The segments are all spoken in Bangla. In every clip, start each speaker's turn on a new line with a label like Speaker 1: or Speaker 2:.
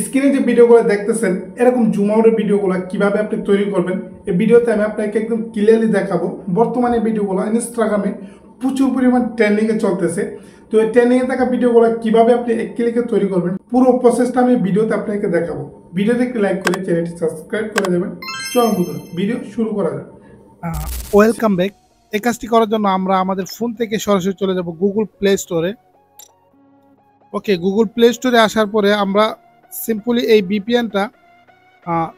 Speaker 1: স্ক্রিনে যে ভিডিওগুলো দেখতেছেন এরকম জুম আউটের ভিডিওগুলো কিভাবে আপনি তৈরি করবেন এই ভিডিওতে আমি আপনাকে একদম ক্লিয়ারলি দেখাবো। বর্তমানে ভিডিওগুলো ইনস্টাগ্রামে প্রচুর পরিমাণ ট্রেন্ডিংয়ে চলতেছে। তো এই ট্রেন্ডিংয়ে থাকা ভিডিওগুলো কিভাবে আপনি এক ক্লিকে তৈরি করবেন পুরো প্রসেসটা আমি ভিডিওতে আপনাকে দেখাবো। ভিডিওতে একটি লাইক করে চ্যানেলটি সাবস্ক্রাইব করে দেবেন। চলুন বন্ধুরা ভিডিও শুরু করা যাক। Welcome back. এই কাজটি করার জন্য আমরা আমাদের ফোন থেকে সরাসরি চলে যাব গুগল প্লে স্টোরে। ওকে, গুগল প্লে স্টোরে আসার পরে আমরা সিম্পলি এই ভিপিএনটা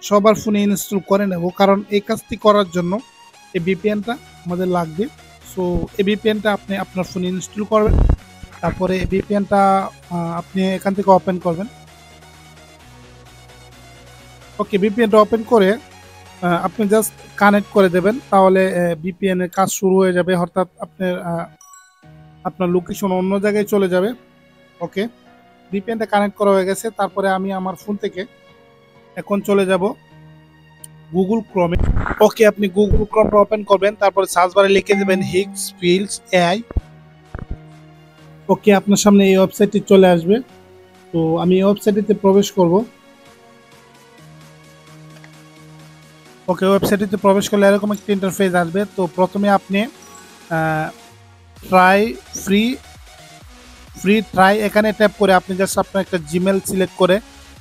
Speaker 1: সবার ফোনে ইনস্টল করে নেব, কারণ এই কাজটি করার জন্য এই ভিপিএনটা আমাদের লাগবে। সো এই ভিপিএনটা আপনি আপনার ফোনে ইনস্টল করবেন, তারপরে এই ভিপিএনটা আপনি এখান থেকে ওপেন করবেন। ওকে, ভিপিএনটা ওপেন করে আপনি জাস্ট কানেক্ট করে দেবেন, তাহলে ভিপিএন এর কাজ শুরু হয়ে যাবে, অর্থাৎ আপনার লোকেশন অন্য জায়গায় চলে যাবে। ওকে, ভিপিএনটা কানেক্ট করা হয়ে গেছে। তারপরে আমি আমার ফোন থেকে এখন চলে যাব গুগল ক্রোমে। ওকে, আপনি গুগল ক্রোমটা ওপেন করবেন, তারপরে সার্চ বারে লিখে দেবেন হিক্স ফিল্ডস এআই। ওকে, আপনার সামনে এই ওয়েবসাইটটি চলে আসবে। তো আমি এই ওয়েবসাইটটিতে প্রবেশ করব। ওকে, ওয়েবসাইটটিতে প্রবেশ করলে এরকম একটা ইন্টারফেস আসবে। তো প্রথমে আপনি ট্রাই ফ্রি ট্রাই এখানে ট্যাপ করে আপনি জাস্ট আপনার একটা জিমেল সিলেক্ট করে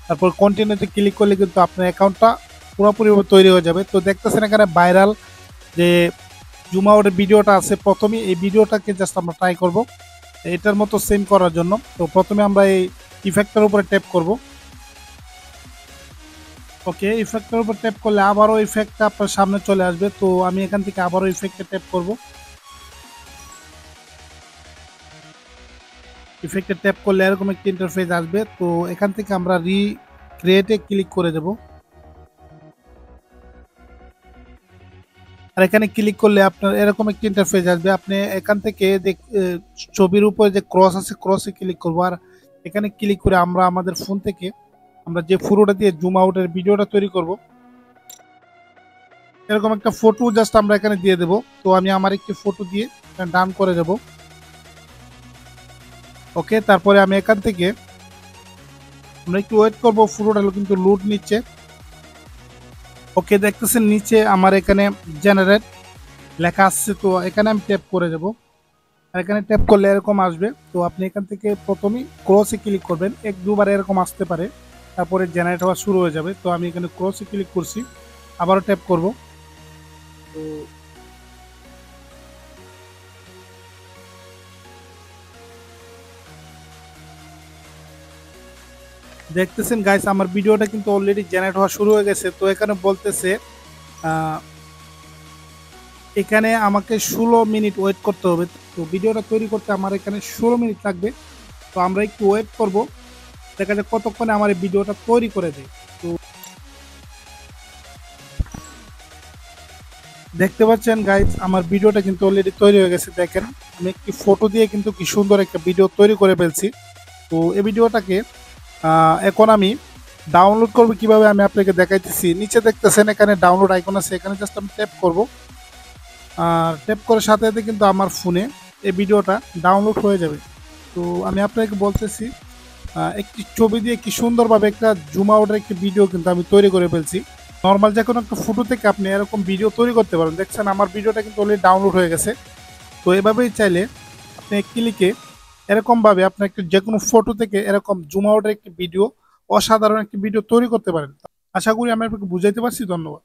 Speaker 1: তারপর কন্টিনিউতে ক্লিক করলে কিন্তু আপনার অ্যাকাউন্টটা পুরোপুরি তৈরি হয়ে যাবে। তো দেখতেছেন এখানে ভাইরাল যে জুম আউটের ভিডিওটা আছে, প্রথমে এই ভিডিওটাকে জাস্ট আমরা ট্রাই করব এটার মতো সেম করার জন্য। তো প্রথমে আমরা এই ইফেক্টের উপরে ট্যাপ করব। ওকে, ইফেক্টের উপর ট্যাপ করলে আবারও ইফেক্টটা আপনার সামনে চলে আসবে। তো আমি এখান থেকে আবারও ইফেক্টে ট্যাপ করব। ইফেক্টে ট্যাপ করলে এরকম একটা ইন্টারফেস আসবে। তো এখান থেকে আমরা রিক্রিয়েটে ক্লিক করে দেব। আর এখানে ক্লিক করলে আপনার এরকম একটা ইন্টারফেস আসবে। আপনি এখান থেকে ছবির উপরে যে ক্রস আছে ক্রসে ক্লিক করবো, আর এখানে ক্লিক করে আমরা আমাদের ফোন থেকে আমরা যে পুরোটা দিয়ে জুম আউটের ভিডিওটা তৈরি করব এরকম একটা ফটো জাস্ট আমরা এখানে দিয়ে দেব। তো আমি আমার একটি ফটো দিয়ে ডান করে দেব। ওকে, তারপরে আমি এখান থেকে আমরা একটু ওয়েট করবো, পুরোটা কিন্তু লোড নিচ্ছে। ওকে, দেখতেছেন নিচে আমার এখানে জেনারেট লেখা আসছে, তো এখানে আমি ট্যাপ করে দেব। আর এখানে ট্যাপ করলে এরকম আসবে। তো আপনি এখান থেকে প্রথমেই ক্রসে ক্লিক করবেন, এক দুবার এরকম আসতে পারে, তারপরে জেনারেট হওয়া শুরু হয়ে যাবে। তো আমি এখানে ক্রসে ক্লিক করছি, আবারও ট্যাপ করব। তো দেখতেছেন গাইস আমার ভিডিওটা কিন্তু অলরেডি জেনারেট হওয়া শুরু হয়ে গেছে। তো এখানে বলতেছে এখানে আমাকে 16 মিনিট ওয়েট করতে হবে। তো ভিডিওটা তৈরি করতে আমার এখানে 16 মিনিট লাগবে। তো আমরা একটু ওয়েট করব, দেখা যাক কতক্ষণে আমার এই ভিডিওটা তৈরি করে দেয়। তো দেখতে পাচ্ছেন গাইজ আমার ভিডিওটা কিন্তু অলরেডি তৈরি হয়ে গেছে। দেখেন আমি একটি ফটো দিয়ে কিন্তু কি সুন্দর একটা ভিডিও তৈরি করে ফেলছি। তো এই ভিডিওটাকে এখন আমি ডাউনলোড করব কিভাবে আমি আপনাকে দেখাইতেছি। নিচে দেখতেছেন এখানে ডাউনলোড আইকন আছে, এখানে জাস্ট আমি ট্যাপ করব। আর ট্যাপ করার সাথে সাথে কিন্তু আমার ফোনে এই ভিডিওটা ডাউনলোড হয়ে যাবে। তো আমি আপনাকে বলতেছি একটি ছবি দিয়ে কি সুন্দরভাবে একটা জুম আউটের একটি ভিডিও কিন্তু আমি তৈরি করে ফেলছি। নর্মাল যে কোনো একটা ফটো থেকে আপনি এরকম ভিডিও তৈরি করতে পারেন। দেখছেন আমার ভিডিওটা কিন্তু অলরেডি ডাউনলোড হয়ে গেছে। তো এভাবেই চাইলে আপনি ক্লিকে এরকমভাবে আপনার একটি যে কোনো ফটো থেকে এরকম জুম আউটের একটি ভিডিও, অসাধারণ একটি ভিডিও তৈরি করতে পারেন। আশা করি আমি আপনাকে বুঝাইতে পারছি। ধন্যবাদ।